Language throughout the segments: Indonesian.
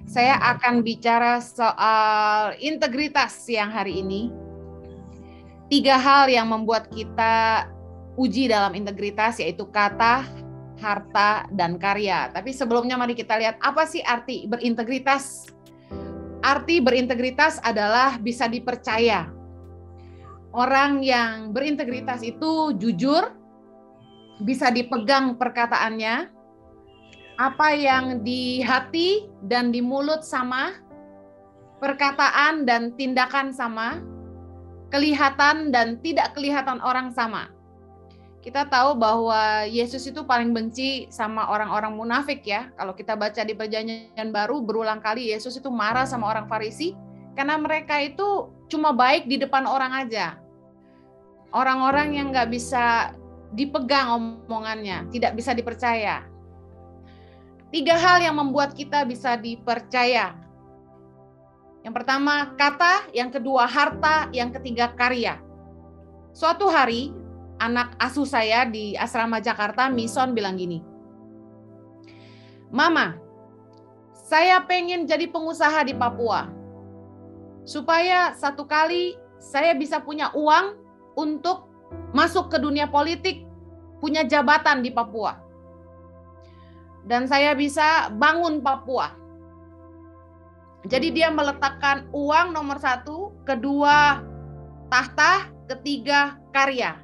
Saya akan bicara soal integritas siang hari ini. 3 hal yang membuat kita uji dalam integritas, yaitu kata, harta, dan karya. Tapi sebelumnya mari kita lihat apa sih arti berintegritas. Arti berintegritas adalah bisa dipercaya. Orang yang berintegritas itu jujur, bisa dipegang perkataannya, apa yang di hati dan di mulut sama, perkataan dan tindakan sama, kelihatan dan tidak kelihatan orang sama. Kita tahu bahwa Yesus itu paling benci sama orang-orang munafik ya. Kalau kita baca di Perjanjian Baru, berulang kali Yesus itu marah sama orang Farisi karena mereka itu cuma baik di depan orang aja. Orang-orang yang nggak bisa dipegang omongannya, tidak bisa dipercaya. 3 hal yang membuat kita bisa dipercaya. Yang pertama kata, yang kedua harta, yang ketiga karya. Suatu hari, anak asuh saya di asrama Jakarta, Mison, bilang gini, "Mama, saya pengen jadi pengusaha di Papua. Supaya satu kali saya bisa punya uang untuk masuk ke dunia politik, punya jabatan di Papua. Dan saya bisa bangun Papua." Jadi dia meletakkan uang nomor 1, kedua tahta, ketiga karya.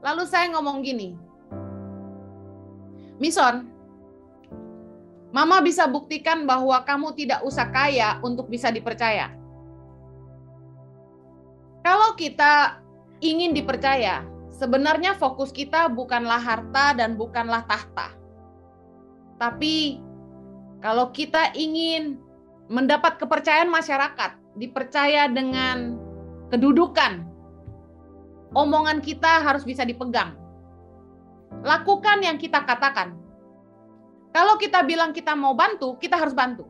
Lalu saya ngomong gini, "Mison, Mama bisa buktikan bahwa kamu tidak usah kaya untuk bisa dipercaya. Kalau kita ingin dipercaya, sebenarnya fokus kita bukanlah harta dan bukanlah tahta. Tapi kalau kita ingin mendapat kepercayaan masyarakat, dipercaya dengan kedudukan, omongan kita harus bisa dipegang. Lakukan yang kita katakan. Kalau kita bilang kita mau bantu, kita harus bantu.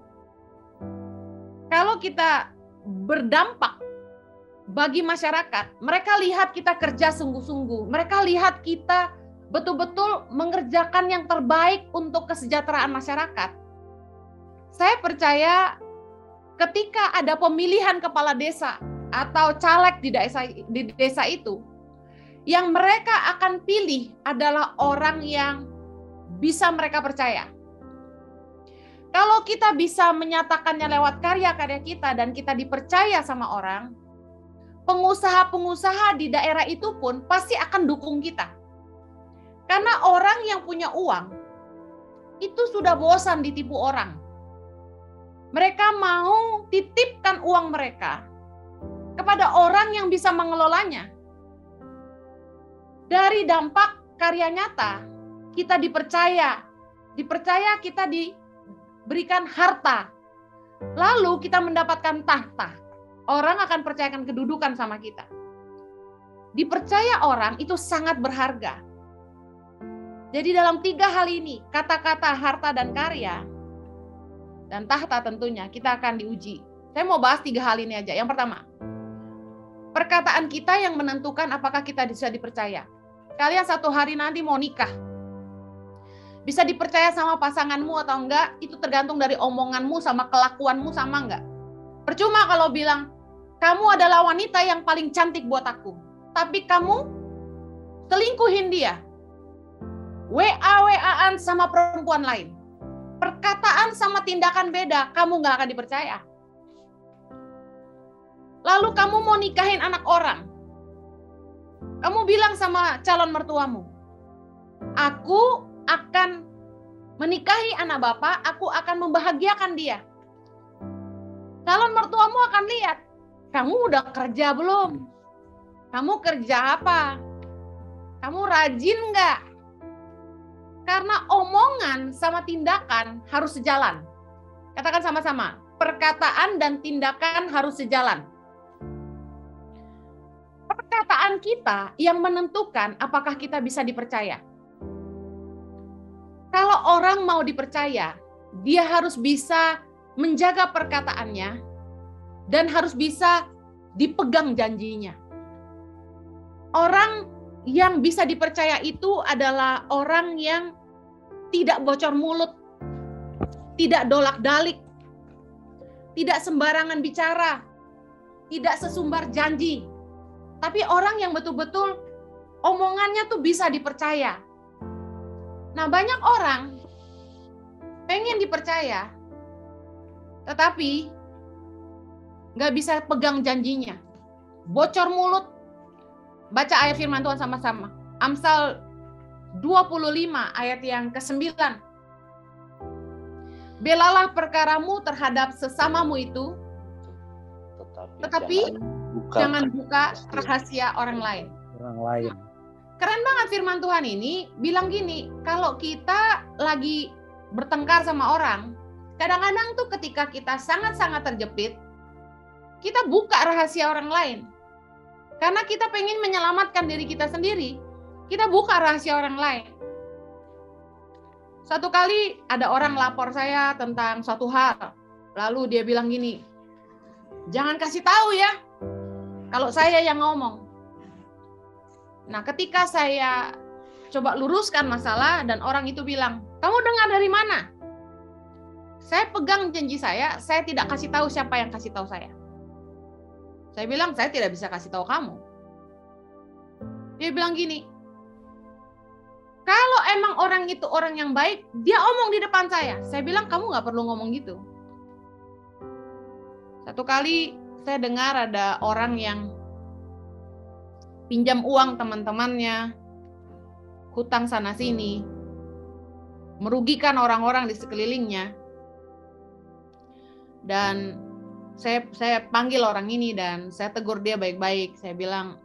Kalau kita berdampak bagi masyarakat, mereka lihat kita kerja sungguh-sungguh. Mereka lihat kita betul-betul mengerjakan yang terbaik untuk kesejahteraan masyarakat. Saya percaya ketika ada pemilihan kepala desa atau caleg di desa itu, yang mereka akan pilih adalah orang yang bisa mereka percaya. Kalau kita bisa menyatakannya lewat karya-karya kita dan kita dipercaya sama orang, pengusaha-pengusaha di daerah itu pun pasti akan dukung kita. Karena orang yang punya uang itu sudah bosan ditipu orang. Mereka mau titipkan uang mereka kepada orang yang bisa mengelolanya. Dari dampak karya nyata, kita dipercaya kita diberikan harta. Lalu kita mendapatkan tahta. Orang akan percayakan kedudukan sama kita. Dipercaya orang itu sangat berharga. Jadi dalam 3 hal ini, kata-kata, harta, dan karya, dan tahta tentunya, kita akan diuji. Saya mau bahas 3 hal ini aja. Yang pertama, perkataan kita yang menentukan apakah kita bisa dipercaya. Kalian satu hari nanti mau nikah. Bisa dipercaya sama pasanganmu atau enggak, itu tergantung dari omonganmu sama kelakuanmu sama enggak. Percuma kalau bilang, kamu adalah wanita yang paling cantik buat aku. Tapi kamu selingkuhin dia. WA-WA-an sama perempuan lain. Perkataan sama tindakan beda, kamu nggak akan dipercaya. Lalu kamu mau nikahin anak orang. Kamu bilang sama calon mertuamu, aku akan menikahi anak bapak, aku akan membahagiakan dia. Calon mertuamu akan lihat, kamu udah kerja belum? Kamu kerja apa? Kamu rajin nggak? Karena omongan sama tindakan harus sejalan. Katakan sama-sama, perkataan dan tindakan harus sejalan. Perkataan kita yang menentukan apakah kita bisa dipercaya. Kalau orang mau dipercaya, dia harus bisa menjaga perkataannya dan harus bisa dipegang janjinya. Orang yang bisa dipercaya itu adalah orang yang tidak bocor mulut. tidak dolak-dalik, tidak sembarangan bicara, tidak sesumbar janji, tapi orang yang betul-betul omongannya tuh bisa dipercaya. Nah, banyak orang pengen dipercaya, tetapi nggak bisa pegang janjinya. Bocor mulut. Baca ayat firman Tuhan sama-sama. Amsal 25 ayat yang ke-9. Belalah perkaramu terhadap sesamamu itu, tetapi jangan buka rahasia orang lain. Keren banget firman Tuhan ini, bilang gini, kalau kita lagi bertengkar sama orang, kadang-kadang tuh ketika kita sangat-sangat terjepit, kita buka rahasia orang lain. Karena kita pengen menyelamatkan diri kita sendiri, kita buka rahasia orang lain. Satu kali ada orang lapor saya tentang suatu hal, lalu dia bilang gini, jangan kasih tahu ya, kalau saya yang ngomong. Nah, ketika saya coba luruskan masalah dan orang itu bilang, kamu dengar dari mana? Saya pegang janji saya tidak kasih tahu siapa yang kasih tahu saya. Saya bilang, saya tidak bisa kasih tahu kamu. Dia bilang gini, kalau emang orang itu orang yang baik, dia omong di depan saya. Saya bilang, kamu nggak perlu ngomong gitu. Satu kali saya dengar ada orang yang pinjam uang teman-temannya, hutang sana-sini, merugikan orang-orang di sekelilingnya. Dan saya panggil orang ini dan saya tegur dia baik-baik. Saya bilang,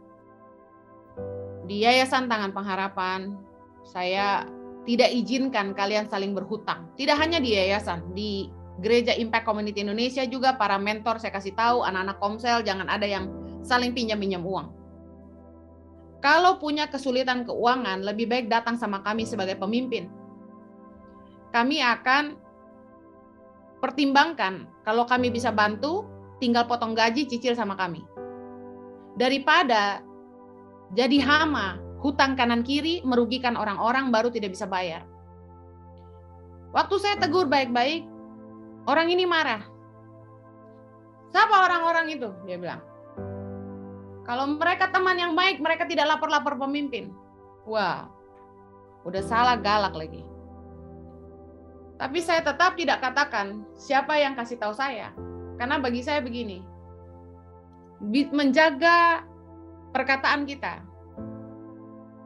di Yayasan Tangan Pengharapan, saya tidak izinkan kalian saling berhutang. Tidak hanya di yayasan, di Gereja Impact Community Indonesia juga para mentor saya kasih tahu, anak-anak Komsel jangan ada yang saling pinjam-pinjam uang. Kalau punya kesulitan keuangan, lebih baik datang sama kami sebagai pemimpin. Kami akan pertimbangkan, kalau kami bisa bantu, tinggal potong gaji, cicil sama kami. Daripada jadi hama, hutang kanan kiri, merugikan orang-orang baru tidak bisa bayar. Waktu saya tegur baik-baik, orang ini marah. Siapa orang-orang itu? Dia bilang. Kalau mereka teman yang baik, mereka tidak lapor-lapor pemimpin. Wah, udah salah galak lagi. Tapi saya tetap tidak katakan siapa yang kasih tahu saya. Karena bagi saya begini, menjaga perkataan kita,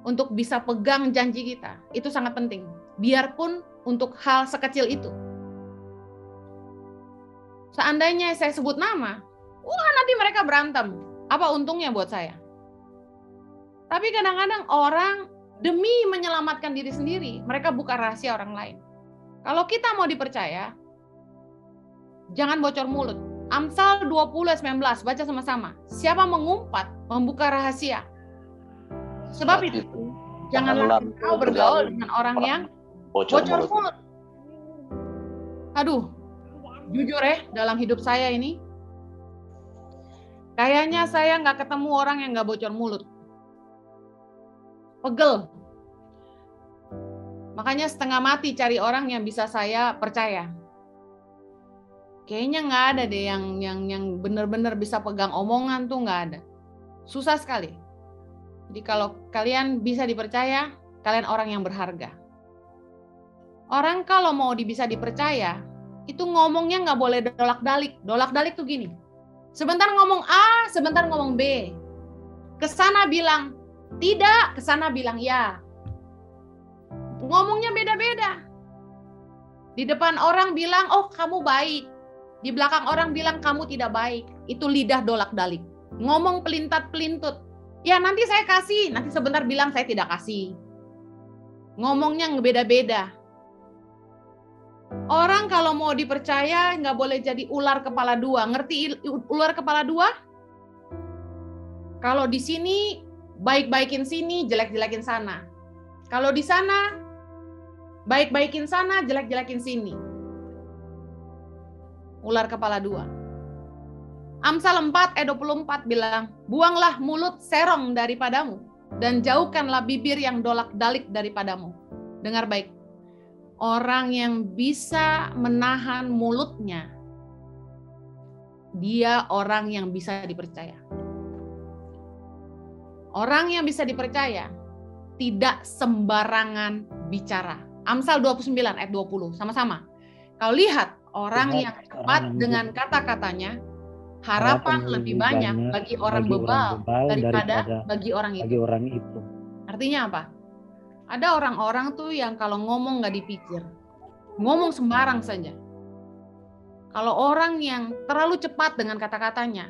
untuk bisa pegang janji kita, itu sangat penting. Biarpun untuk hal sekecil itu. Seandainya saya sebut nama, wah nanti mereka berantem. Apa untungnya buat saya? Tapi kadang-kadang orang demi menyelamatkan diri sendiri, mereka buka rahasia orang lain. Kalau kita mau dipercaya, jangan bocor mulut. Amsal 20:19, baca sama-sama. Siapa mengumpat, membuka rahasia. Sebab itu, janganlah kau bergaul dengan orang yang bocor mulut. Aduh, jujur dalam hidup saya ini, kayaknya saya nggak ketemu orang yang nggak bocor mulut. Pegel. Makanya setengah mati cari orang yang bisa saya percaya. Kayaknya nggak ada deh yang benar-benar bisa pegang omongan tuh nggak ada. Susah sekali. Jadi kalau kalian bisa dipercaya, kalian orang yang berharga. Orang kalau mau bisa dipercaya, itu ngomongnya nggak boleh dolak-dalik. Dolak-dalik tuh gini. Sebentar ngomong A, sebentar ngomong B. Kesana bilang tidak, kesana bilang ya. Ngomongnya beda-beda. Di depan orang bilang, oh kamu baik. Di belakang orang bilang kamu tidak baik. Itu lidah dolak-dalik. Ngomong pelintat-pelintut. Ya nanti saya kasih, nanti sebentar bilang saya tidak kasih. Ngomongnya beda-beda. Orang kalau mau dipercaya nggak boleh jadi ular kepala dua. Ngerti ular kepala dua? Kalau di sini baik-baikin sini, jelek-jelekin sana. Kalau di sana baik-baikin sana, jelek-jelekin sini. Ular kepala dua. Amsal 4 ayat 24 bilang, buanglah mulut serong daripadamu dan jauhkanlah bibir yang dolak-dalik daripadamu. Dengar baik. Orang yang bisa menahan mulutnya, dia orang yang bisa dipercaya. Orang yang bisa dipercaya tidak sembarangan bicara. Amsal 29 ayat 20, sama-sama. Kau lihat orang yang cepat dengan kata-katanya, harapan lebih banyak bagi orang bebal daripada bagi orang itu. Artinya apa? Ada orang-orang tuh yang kalau ngomong nggak dipikir, ngomong sembarang saja. Kalau orang yang terlalu cepat dengan kata-katanya,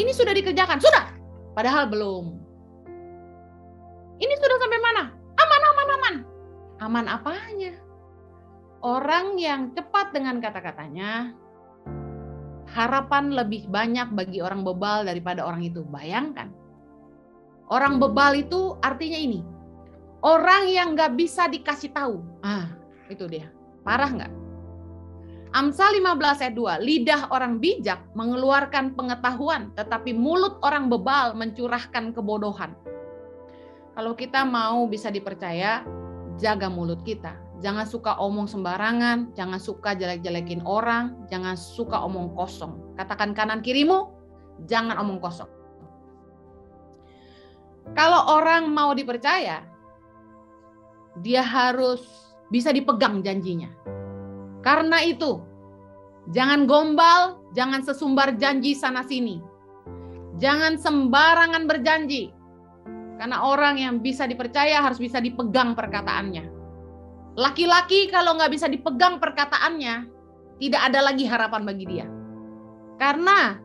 ini sudah dikerjakan, sudah, padahal belum. Ini sudah sampai mana? Aman. Aman apanya? Orang yang cepat dengan kata-katanya, harapan lebih banyak bagi orang bebal daripada orang itu. Bayangkan. Orang bebal itu artinya ini. Orang yang gak bisa dikasih tahu. Itu dia. Parah gak? Amsal 15 ayat 2. Lidah orang bijak mengeluarkan pengetahuan, tetapi mulut orang bebal mencurahkan kebodohan. Kalau kita mau bisa dipercaya, jaga mulut kita. Jangan suka omong sembarangan, jangan suka jelek-jelekin orang, jangan suka omong kosong. Katakan kanan kirimu, jangan omong kosong. Kalau orang mau dipercaya, dia harus bisa dipegang janjinya. Karena itu, jangan gombal, jangan sesumbar janji sana-sini. Jangan sembarangan berjanji. Karena orang yang bisa dipercaya harus bisa dipegang perkataannya. Laki-laki kalau nggak bisa dipegang perkataannya, tidak ada lagi harapan bagi dia. Karena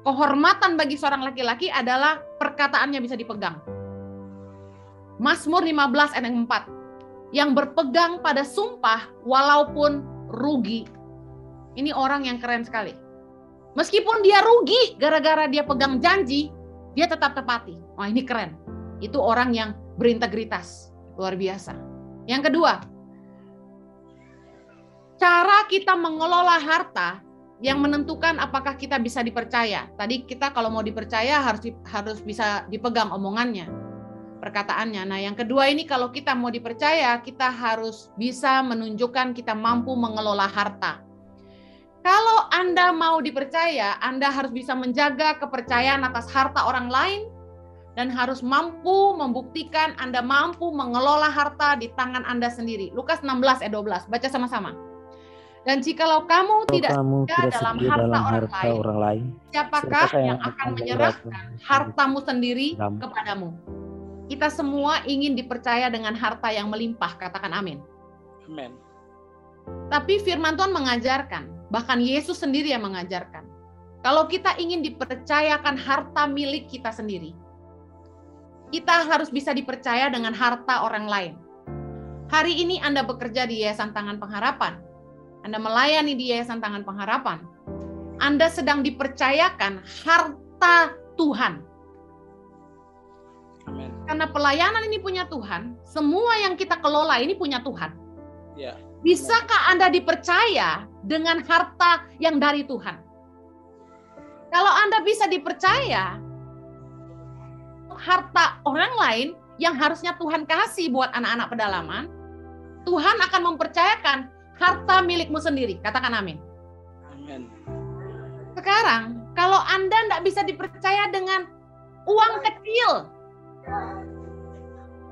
kehormatan bagi seorang laki-laki adalah perkataannya bisa dipegang. Mazmur 15 ayat 4. Yang berpegang pada sumpah walaupun rugi. Ini orang yang keren sekali. Meskipun dia rugi gara-gara dia pegang janji, dia tetap tepati. Wah, ini keren. Itu orang yang berintegritas. Luar biasa. Yang kedua, cara kita mengelola harta yang menentukan apakah kita bisa dipercaya. Tadi kita kalau mau dipercaya harus bisa dipegang omongannya, perkataannya. Nah, yang kedua ini kalau kita mau dipercaya, kita harus bisa menunjukkan kita mampu mengelola harta. Kalau Anda mau dipercaya, Anda harus bisa menjaga kepercayaan atas harta orang lain dan harus mampu membuktikan Anda mampu mengelola harta di tangan Anda sendiri. Lukas 16 ayat 12, baca sama-sama. Dan jikalau kamu tidak setia dalam harta orang lain, siapakah yang akan menyerahkan hartamu sendiri kepadamu? Kita semua ingin dipercaya dengan harta yang melimpah, katakan amin. Amin. Tapi firman Tuhan mengajarkan, bahkan Yesus sendiri yang mengajarkan, kalau kita ingin dipercayakan harta milik kita sendiri, kita harus bisa dipercaya dengan harta orang lain. Hari ini Anda bekerja di Yayasan Tangan Pengharapan. Anda melayani di Yayasan Tangan Pengharapan. Anda sedang dipercayakan harta Tuhan. Amen. Karena pelayanan ini punya Tuhan, semua yang kita kelola ini punya Tuhan. Ya. Bisakah Anda dipercaya dengan harta yang dari Tuhan? Kalau Anda bisa dipercaya harta orang lain yang harusnya Tuhan kasih buat anak-anak pedalaman, Tuhan akan mempercayakan harta milikmu sendiri. Katakan amin. Amin. Sekarang, kalau Anda tidak bisa dipercaya dengan uang kecil,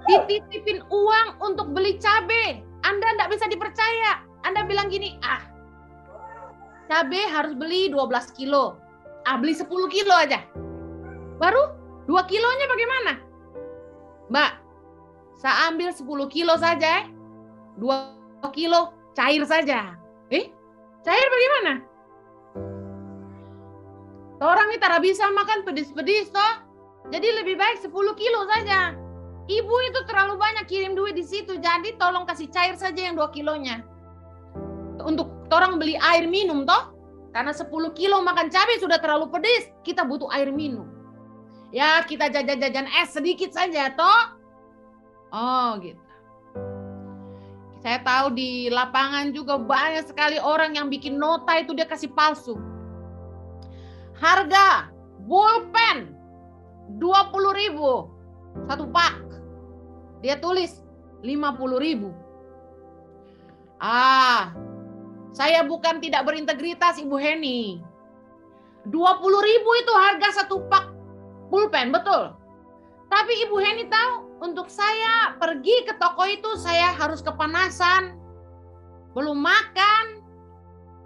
dititipin uang untuk beli cabai, Anda tidak bisa dipercaya. Anda bilang gini, cabai harus beli 12 kilo, beli 10 kilo aja. Baru 2 kilonya bagaimana? Mbak, saya ambil 10 kilo saja, 2 kilo cair saja. Cair bagaimana? Orang ini tidak bisa makan pedis-pedis toh. Jadi lebih baik 10 kilo saja. Ibu itu terlalu banyak kirim duit di situ, jadi tolong kasih cair saja yang 2 kilonya. Untuk orang beli air minum toh. Karena 10 kilo makan cabai sudah terlalu pedis, kita butuh air minum. Ya, kita jajan-jajan es sedikit saja, toh. Oh, gitu. Saya tahu di lapangan juga banyak sekali orang yang bikin nota itu dia kasih palsu. Harga pulpen 20.000 satu pak. Dia tulis 50.000. Saya bukan tidak berintegritas, Ibu Heni. 20.000 itu harga satu pak pulpen, betul. Tapi Ibu Heni tahu, untuk saya pergi ke toko itu saya harus kepanasan, belum makan,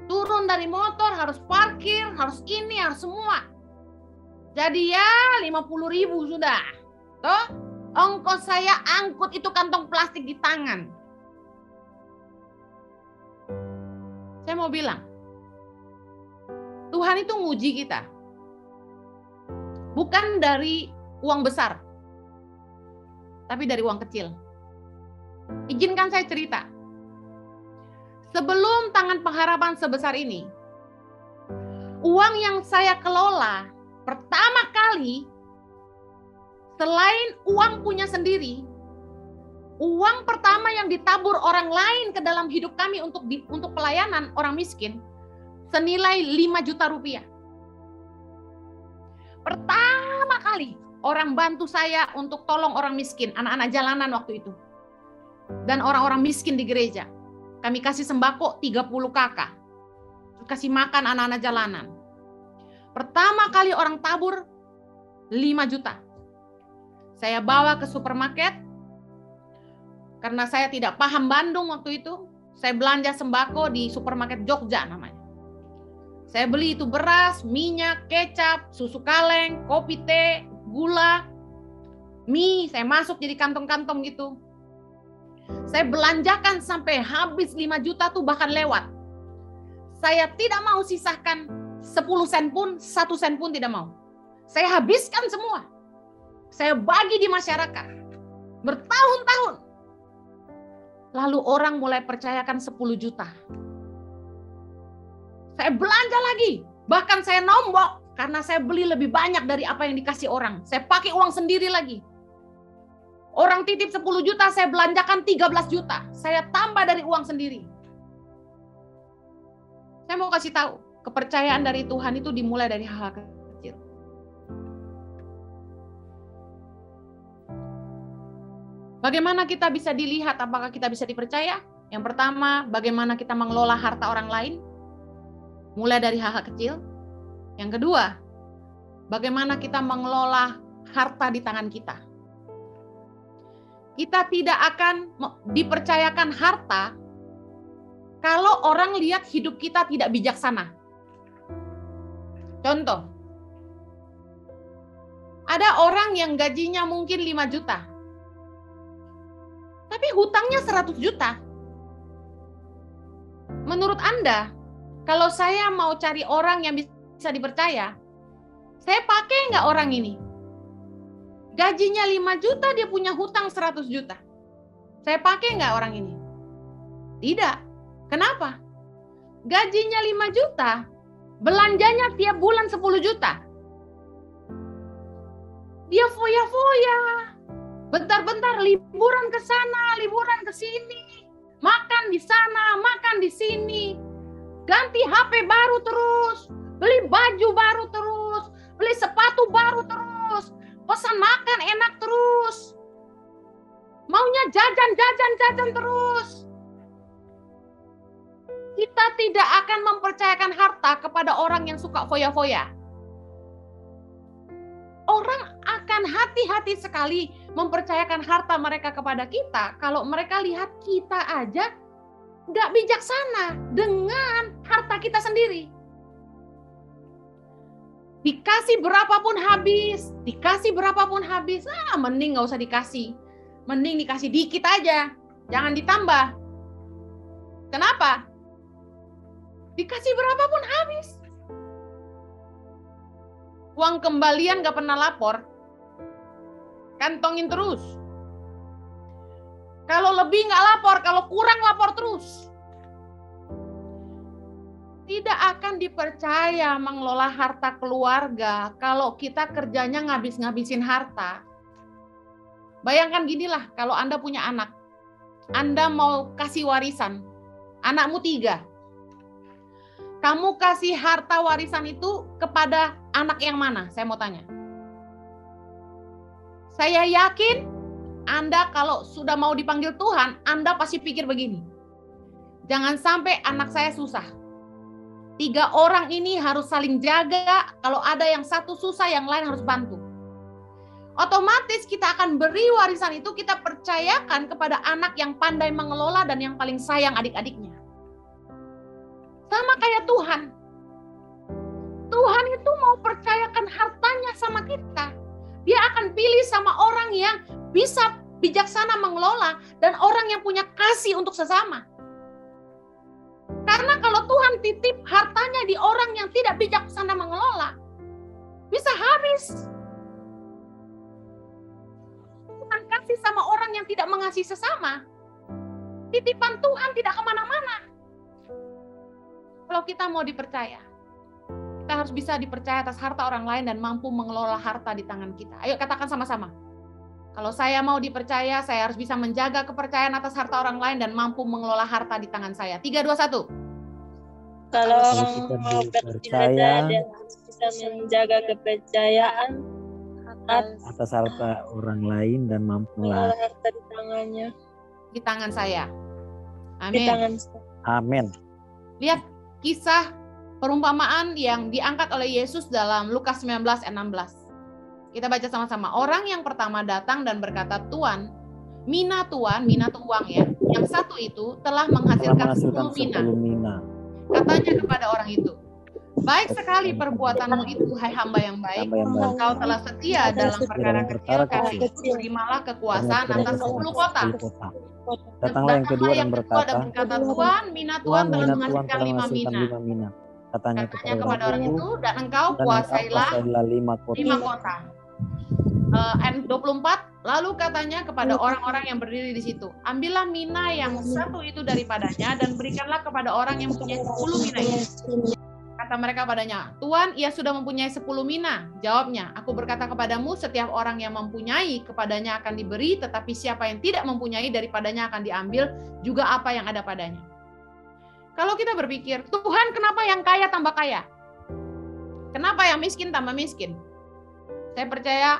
turun dari motor, harus parkir, harus ini, harus semua. Jadi ya 50.000 sudah. Toh, ongkos saya angkut itu kantong plastik di tangan. Saya mau bilang, Tuhan itu nguji kita. Bukan dari uang besar, tapi dari uang kecil. Izinkan saya cerita. Sebelum Tangan Pengharapan sebesar ini, uang yang saya kelola pertama kali, selain uang punya sendiri, uang pertama yang ditabur orang lain ke dalam hidup kami untuk pelayanan orang miskin, senilai 5 juta rupiah. Pertama kali orang bantu saya untuk tolong orang miskin, anak-anak jalanan waktu itu. Dan orang-orang miskin di gereja. Kami kasih sembako 30 kakak. Kasih makan anak-anak jalanan. Pertama kali orang tabur 5 juta. Saya bawa ke supermarket. Karena saya tidak paham Bandung waktu itu. Saya belanja sembako di supermarket Jogja namanya. Saya beli itu beras, minyak, kecap, susu kaleng, kopi teh, gula, mie. Saya masuk jadi kantong-kantong gitu. Saya belanjakan sampai habis 5 juta tuh bahkan lewat. Saya tidak mau sisahkan 10 sen pun, 1 sen pun tidak mau. Saya habiskan semua. Saya bagi di masyarakat. Bertahun-tahun. Lalu orang mulai percayakan 10 juta. Saya belanja lagi. Bahkan saya nombok. Karena saya beli lebih banyak dari apa yang dikasih orang. Saya pakai uang sendiri lagi. Orang titip 10 juta, saya belanjakan 13 juta. Saya tambah dari uang sendiri. Saya mau kasih tahu, kepercayaan dari Tuhan itu dimulai dari hal-hal kecil. Bagaimana kita bisa dilihat apakah kita bisa dipercaya? Yang pertama, bagaimana kita mengelola harta orang lain? Mulai dari hal-hal kecil. Yang kedua, bagaimana kita mengelola harta di tangan kita? Kita tidak akan dipercayakan harta kalau orang lihat hidup kita tidak bijaksana. Contoh, ada orang yang gajinya mungkin 5 juta, tapi hutangnya 100 juta. Menurut Anda, kalau saya mau cari orang yang bisa dipercaya, saya pakai nggak orang ini? Gajinya 5 juta, dia punya hutang 100 juta. Saya pakai nggak orang ini? Tidak. Kenapa? Gajinya 5 juta, belanjanya tiap bulan 10 juta. Dia foya-foya. Bentar-bentar liburan ke sana, liburan ke sini. Makan di sana, makan di sini. Ganti HP baru terus. Beli baju baru terus. Beli sepatu baru terus. Pesan makan enak terus. Maunya jajan terus. Kita tidak akan mempercayakan harta kepada orang yang suka foya-foya. Orang akan hati-hati sekali mempercayakan harta mereka kepada kita kalau mereka lihat kita aja nggak bijaksana dengan harta kita sendiri. Dikasih berapapun habis, mending nggak usah dikasih. Mending dikasih dikit aja, jangan ditambah. Kenapa? Dikasih berapapun habis. Uang kembalian nggak pernah lapor, kantongin terus. Kalau lebih nggak lapor, kalau kurang lapor terus. Tidak akan dipercaya mengelola harta keluarga kalau kita kerjanya ngabis-ngabisin harta. Bayangkan ginilah, kalau Anda punya anak, Anda mau kasih warisan, anakmu 3. Kamu kasih harta warisan itu kepada anak yang mana? Saya mau tanya. Saya yakin Anda kalau sudah mau dipanggil Tuhan, Anda pasti pikir begini. Jangan sampai anak saya susah. 3 orang ini harus saling jaga. Kalau ada yang satu susah, yang lain harus bantu. Otomatis kita akan beri warisan itu, kita percayakan kepada anak yang pandai mengelola dan yang paling sayang adik-adiknya. Sama kayak Tuhan. Tuhan itu mau percayakan hartanya sama kita. Dia akan pilih sama orang yang bisa bijaksana mengelola dan orang yang punya kasih untuk sesama. Karena kalau Tuhan titip hartanya di orang yang tidak bijaksana mengelola, bisa habis. Tuhan kasih sama orang yang tidak mengasihi sesama. Titipan Tuhan tidak kemana-mana. Kalau kita mau dipercaya, kita harus bisa dipercaya atas harta orang lain dan mampu mengelola harta di tangan kita. Ayo katakan sama-sama. Kalau saya mau dipercaya, saya harus bisa menjaga kepercayaan atas harta orang lain dan mampu mengelola harta di tangan saya. 3, 2, 1. Kalau orang kita mau dipercaya berpercaya, dia harus bisa menjaga kepercayaan atas harta orang lain dan mampu mengelola harta di tangannya. Di tangan saya. Di Amin. tangan Amin. Lihat kisah perumpamaan yang diangkat oleh Yesus dalam Lukas 19 ayat 16. Kita baca sama-sama. Orang yang pertama datang dan berkata, Tuan, mina Tuan, mina itu uang ya. Yang satu itu telah menghasilkan 10 mina. Katanya kepada orang itu, baik sekali perbuatanmu itu, hai hamba yang baik. Engkau telah setia dalam perkara kecil, terimalah kekuasaan atas 10 kota. Datanglah yang kedua dan berkata, Tuan, mina Tuan telah menghasilkan 5 mina. Katanya kepada orang itu, dan engkau kuasailah 5 kota. Ayat 24, lalu katanya kepada orang-orang yang berdiri di situ, ambillah mina yang satu itu daripadanya dan berikanlah kepada orang yang mempunyai 10 mina itu. Kata mereka padanya, Tuan, ia sudah mempunyai 10 mina. Jawabnya, aku berkata kepadamu, setiap orang yang mempunyai kepadanya akan diberi, tetapi siapa yang tidak mempunyai daripadanya akan diambil juga apa yang ada padanya. Kalau kita berpikir, Tuhan kenapa yang kaya tambah kaya? Kenapa yang miskin tambah miskin? Saya percaya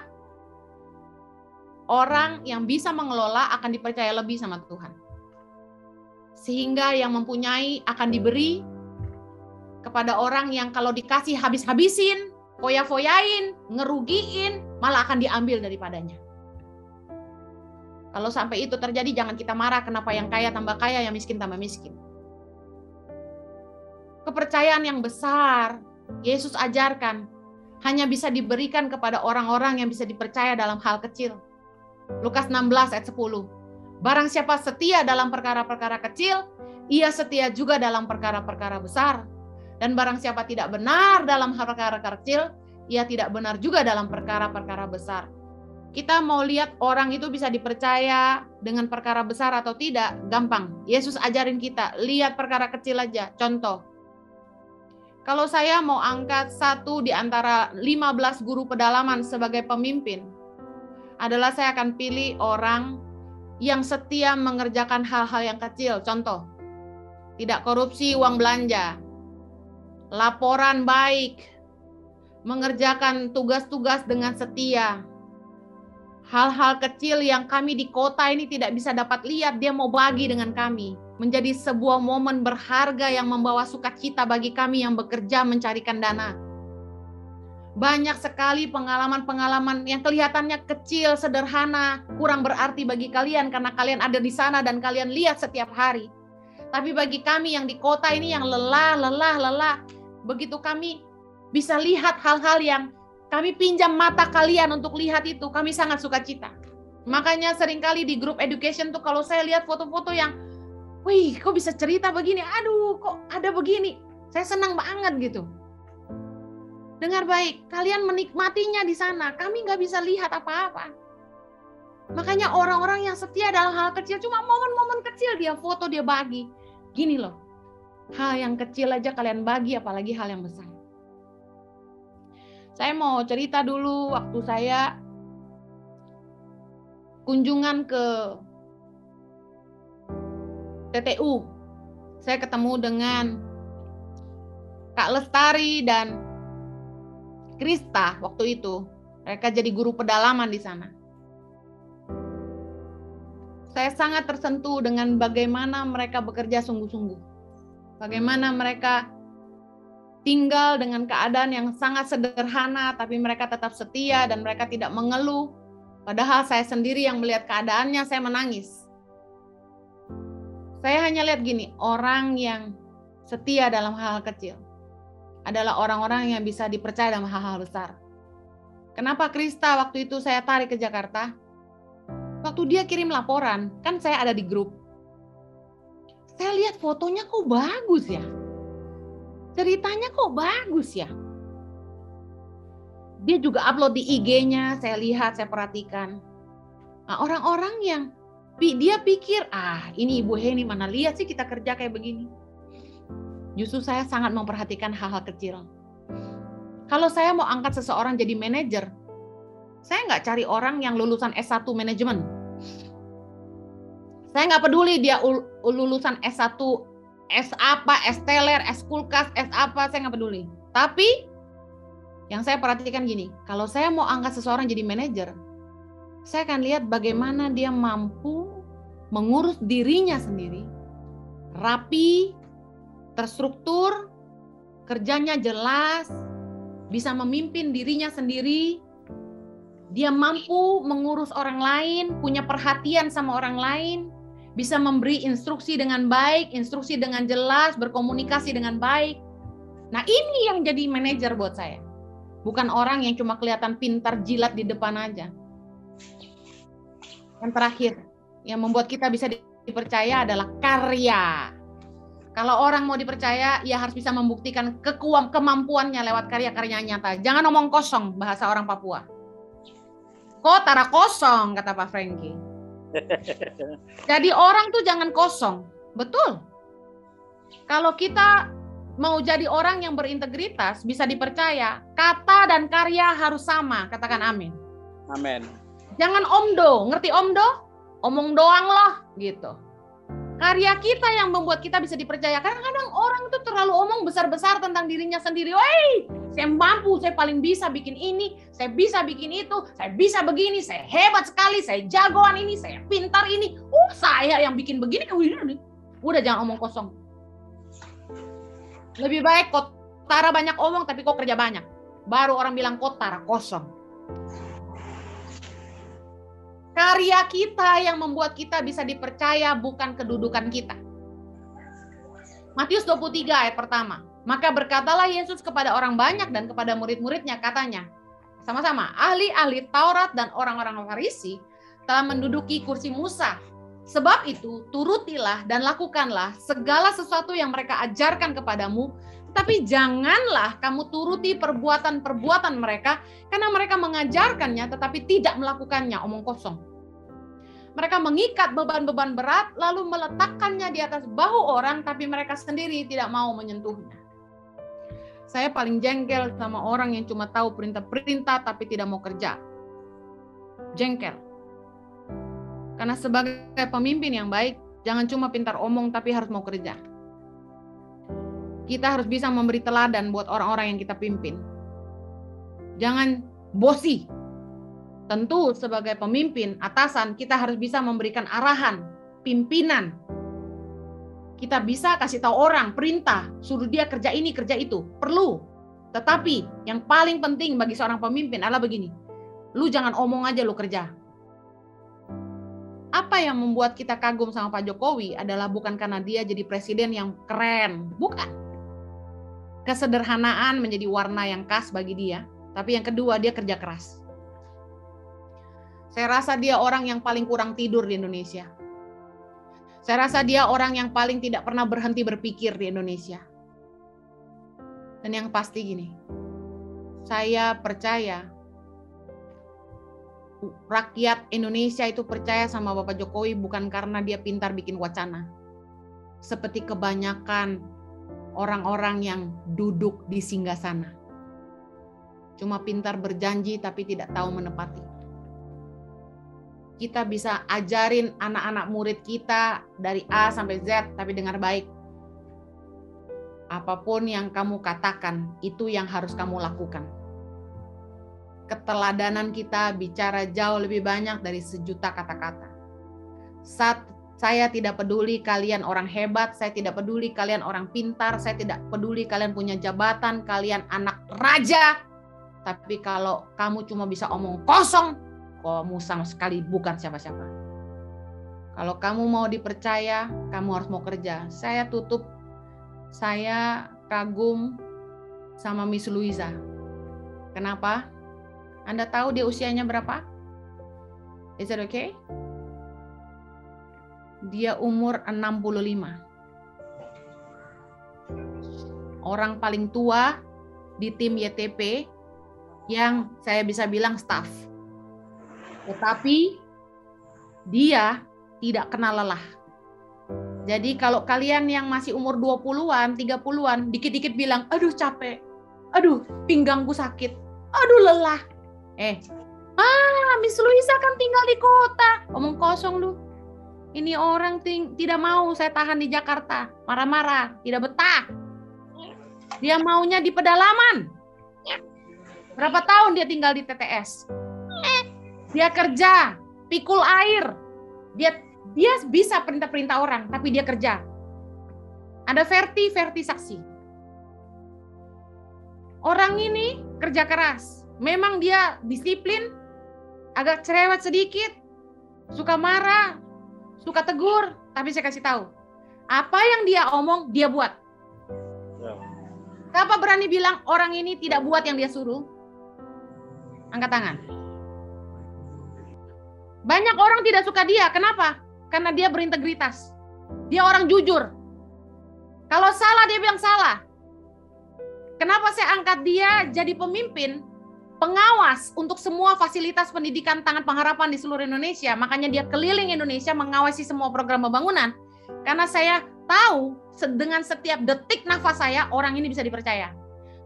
orang yang bisa mengelola akan dipercaya lebih sama Tuhan. Sehingga yang mempunyai akan diberi kepada orang yang kalau dikasih habis-habisin, foya-foyain, ngerugiin, malah akan diambil daripadanya. Kalau sampai itu terjadi, jangan kita marah kenapa yang kaya tambah kaya, yang miskin tambah miskin. Kepercayaan yang besar, Yesus ajarkan, hanya bisa diberikan kepada orang-orang yang bisa dipercaya dalam hal kecil. Lukas 16 ayat 10. Barang siapa setia dalam perkara-perkara kecil, ia setia juga dalam perkara-perkara besar. Dan barang siapa tidak benar dalam perkara-perkara kecil, ia tidak benar juga dalam perkara-perkara besar. Kita mau lihat orang itu bisa dipercaya dengan perkara besar atau tidak, gampang. Yesus ajarin kita, lihat perkara kecil aja. Contoh, kalau saya mau angkat satu di antara 15 guru pedalaman sebagai pemimpin, adalah saya akan pilih orang yang setia mengerjakan hal-hal yang kecil. Contoh, tidak korupsi uang belanja, laporan baik, mengerjakan tugas-tugas dengan setia. Hal-hal kecil yang kami di kota ini tidak bisa dapat lihat, dia mau bagi dengan kami. Menjadi sebuah momen berharga yang membawa sukacita bagi kami yang bekerja mencarikan dana. Banyak sekali pengalaman-pengalaman yang kelihatannya kecil, sederhana, kurang berarti bagi kalian karena kalian ada di sana dan kalian lihat setiap hari. Tapi bagi kami yang di kota ini yang lelah, begitu kami bisa lihat hal-hal yang kami pinjam mata kalian untuk lihat itu, kami sangat sukacita. Makanya seringkali di grup education tuh kalau saya lihat foto-foto yang, wih kok bisa cerita begini, aduh kok ada begini, saya senang banget gitu. Dengar baik, kalian menikmatinya di sana, kami nggak bisa lihat apa-apa. Makanya orang-orang yang setia dalam hal kecil, cuma momen-momen kecil dia foto, dia bagi. Gini loh, hal yang kecil aja kalian bagi, apalagi hal yang besar. Saya mau cerita dulu waktu saya kunjungan ke TTU. Saya ketemu dengan Kak Lestari dan Krista waktu itu. Mereka jadi guru pedalaman di sana. Saya sangat tersentuh dengan bagaimana mereka bekerja sungguh-sungguh. Bagaimana mereka tinggal dengan keadaan yang sangat sederhana, tapi mereka tetap setia dan mereka tidak mengeluh. Padahal saya sendiri yang melihat keadaannya, saya menangis. Saya hanya lihat gini, orang yang setia dalam hal kecil adalah orang-orang yang bisa dipercaya dalam hal-hal besar. Kenapa Krista waktu itu saya tarik ke Jakarta? Waktu dia kirim laporan, kan saya ada di grup. Saya lihat fotonya kok bagus ya. Ceritanya kok bagus ya. Dia juga upload di IG-nya, saya lihat, saya perhatikan. Nah, orang-orang yang dia pikir, ini Ibu Heni mana lihat sih kita kerja kayak begini. Justru saya sangat memperhatikan hal-hal kecil. Kalau saya mau angkat seseorang jadi manajer, saya nggak cari orang yang lulusan S1 manajemen. Saya nggak peduli dia lulusan S1, S apa, S teler, S kulkas, S apa, saya nggak peduli. Tapi yang saya perhatikan gini, kalau saya mau angkat seseorang jadi manajer, saya akan lihat bagaimana dia mampu mengurus dirinya sendiri, rapi, terstruktur, kerjanya jelas, bisa memimpin dirinya sendiri, dia mampu mengurus orang lain, punya perhatian sama orang lain, bisa memberi instruksi dengan baik, instruksi dengan jelas, berkomunikasi dengan baik. Nah, ini yang jadi manajer buat saya. Bukan orang yang cuma kelihatan pintar jilat di depan aja. Yang terakhir, yang membuat kita bisa dipercaya adalah karya. Kalau orang mau dipercaya, ia harus bisa membuktikan kemampuannya lewat karya-karya nyata. Jangan omong kosong, bahasa orang Papua. Kok tara kosong, kata Pak Franky. Jadi orang tuh jangan kosong. Betul. Kalau kita mau jadi orang yang berintegritas, bisa dipercaya, kata dan karya harus sama. Katakan amin. Amin. Jangan omdo. Ngerti omdo? Omong doang loh, gitu. Karya kita yang membuat kita bisa dipercaya. Kadang-kadang orang itu terlalu omong besar-besar tentang dirinya sendiri. Woi, saya mampu, saya paling bisa bikin ini, saya bisa bikin itu, saya bisa begini, saya hebat sekali, saya jagoan ini, saya pintar ini. Saya yang bikin begini. Udah jangan omong kosong. Lebih baik kok Tara banyak omong tapi kok kerja banyak. Baru orang bilang kok Tara kosong. Karya kita yang membuat kita bisa dipercaya, bukan kedudukan kita. Matius 23 ayat pertama. Maka berkatalah Yesus kepada orang banyak dan kepada murid-muridnya, katanya, sama-sama, ahli-ahli Taurat dan orang-orang Farisi telah menduduki kursi Musa. Sebab itu, turutilah dan lakukanlah segala sesuatu yang mereka ajarkan kepadamu, tapi janganlah kamu turuti perbuatan-perbuatan mereka, karena mereka mengajarkannya tetapi tidak melakukannya, omong kosong. Mereka mengikat beban-beban berat, lalu meletakkannya di atas bahu orang, tapi mereka sendiri tidak mau menyentuhnya. Saya paling jengkel sama orang yang cuma tahu perintah-perintah, tapi tidak mau kerja. Jengkel. Karena sebagai pemimpin yang baik, jangan cuma pintar omong, tapi harus mau kerja. Kita harus bisa memberi teladan buat orang-orang yang kita pimpin. Jangan bosi. Tentu sebagai pemimpin, atasan, kita harus bisa memberikan arahan, pimpinan. Kita bisa kasih tahu orang, perintah, suruh dia kerja ini, kerja itu. Perlu. Tetapi yang paling penting bagi seorang pemimpin adalah begini. Lu jangan omong aja, lu kerja. Apa yang membuat kita kagum sama Pak Jokowi adalah bukan karena dia jadi presiden yang keren. Bukan. Kesederhanaan menjadi warna yang khas bagi dia. Tapi yang kedua, dia kerja keras. Saya rasa dia orang yang paling kurang tidur di Indonesia. Saya rasa dia orang yang paling tidak pernah berhenti berpikir di Indonesia. Dan yang pasti gini, saya percaya rakyat Indonesia itu percaya sama Bapak Jokowi bukan karena dia pintar bikin wacana. Seperti kebanyakan orang-orang yang duduk di singgasana. Cuma pintar berjanji tapi tidak tahu menepati. Kita bisa ajarin anak-anak murid kita dari A sampai Z, tapi dengar baik. Apapun yang kamu katakan, itu yang harus kamu lakukan. Keteladanan kita bicara jauh lebih banyak dari 1.000.000 kata-kata. Saya tidak peduli kalian orang hebat, saya tidak peduli kalian orang pintar, saya tidak peduli kalian punya jabatan, kalian anak raja. Tapi kalau kamu cuma bisa omong kosong, kamu sama sekali bukan siapa-siapa. Kalau kamu mau dipercaya, kamu harus mau kerja. Saya tutup, saya kagum sama Miss Luisa. Kenapa? Anda tahu dia usianya berapa? Is it okay? Dia umur 65. Orang paling tua di tim YTP yang saya bisa bilang staff. Tetapi dia tidak kenal lelah. Jadi kalau kalian yang masih umur 20-an, 30-an, dikit-dikit bilang, aduh capek, aduh pinggangku sakit, aduh lelah. Miss Luisa kan tinggal di kota. Omong kosong lu. Ini orang tidak mau saya tahan di Jakarta. Marah-marah, tidak betah. Dia maunya di pedalaman. Berapa tahun dia tinggal di TTS? Dia kerja, pikul air. Dia bisa perintah-perintah orang, tapi dia kerja. Ada Verti saksi. Orang ini kerja keras. Memang dia disiplin, agak cerewet sedikit, suka marah, suka tegur, tapi saya kasih tahu. Apa yang dia omong, dia buat. Siapa berani bilang orang ini tidak buat yang dia suruh? Angkat tangan. Banyak orang tidak suka dia. Kenapa? Karena dia berintegritas. Dia orang jujur. Kalau salah, dia bilang salah. Kenapa saya angkat dia jadi pemimpin, pengawas untuk semua fasilitas pendidikan Tangan Pengharapan di seluruh Indonesia. Makanya dia keliling Indonesia mengawasi semua program pembangunan. Karena saya tahu dengan setiap detik nafas saya, orang ini bisa dipercaya.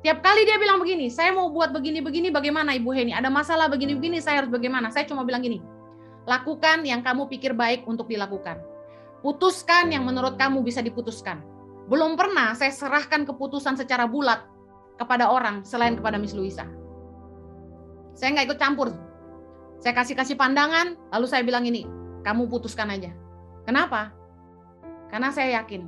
Tiap kali dia bilang begini, saya mau buat begini-begini, bagaimana Ibu Heni? Ada masalah begini-begini, saya harus bagaimana? Saya cuma bilang gini, lakukan yang kamu pikir baik untuk dilakukan. Putuskan yang menurut kamu bisa diputuskan. Belum pernah saya serahkan keputusan secara bulat kepada orang selain kepada Miss Luisa. Saya nggak ikut campur. Saya kasih pandangan, lalu saya bilang ini, kamu putuskan aja. Kenapa? Karena saya yakin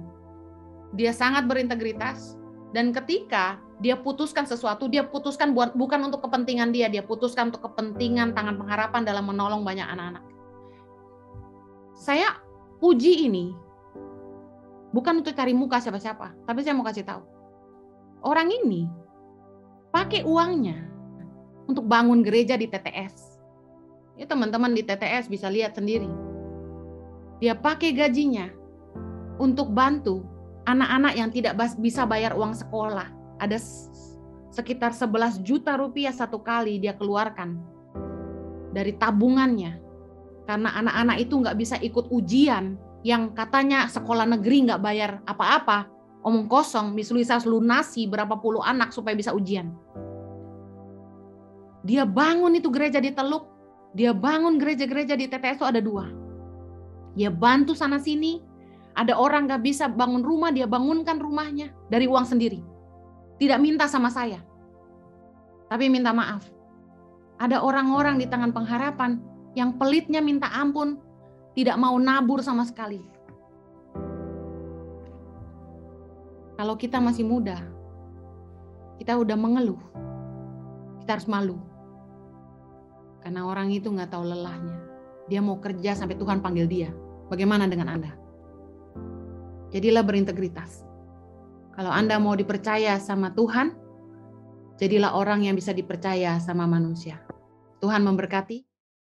dia sangat berintegritas, dan ketika dia putuskan sesuatu, dia putuskan bukan untuk kepentingan dia putuskan untuk kepentingan Tangan Pengharapan dalam menolong banyak anak-anak. Saya puji ini bukan untuk cari muka siapa-siapa, tapi saya mau kasih tahu. Orang ini pakai uangnya untuk bangun gereja di TTS. Ya, teman-teman di TTS bisa lihat sendiri. Dia pakai gajinya untuk bantu anak-anak yang tidak bisa bayar uang sekolah. Ada sekitar 11 juta rupiah satu kali dia keluarkan dari tabungannya. Karena anak-anak itu nggak bisa ikut ujian yang katanya sekolah negeri nggak bayar apa-apa. Omong kosong, Miss Luisa lunasi berapa puluh anak supaya bisa ujian. Dia bangun itu gereja di Teluk, dia bangun gereja-gereja di TTS itu ada 2. Dia bantu sana sini, ada orang gak bisa bangun rumah, dia bangunkan rumahnya dari uang sendiri. Tidak minta sama saya, tapi minta maaf. Ada orang-orang di Tangan Pengharapan yang pelitnya minta ampun, tidak mau nabur sama sekali. Kalau kita masih muda, kita udah mengeluh, kita harus malu. Karena orang itu nggak tahu lelahnya. Dia mau kerja sampai Tuhan panggil dia. Bagaimana dengan Anda? Jadilah berintegritas. Kalau Anda mau dipercaya sama Tuhan, jadilah orang yang bisa dipercaya sama manusia. Tuhan memberkati.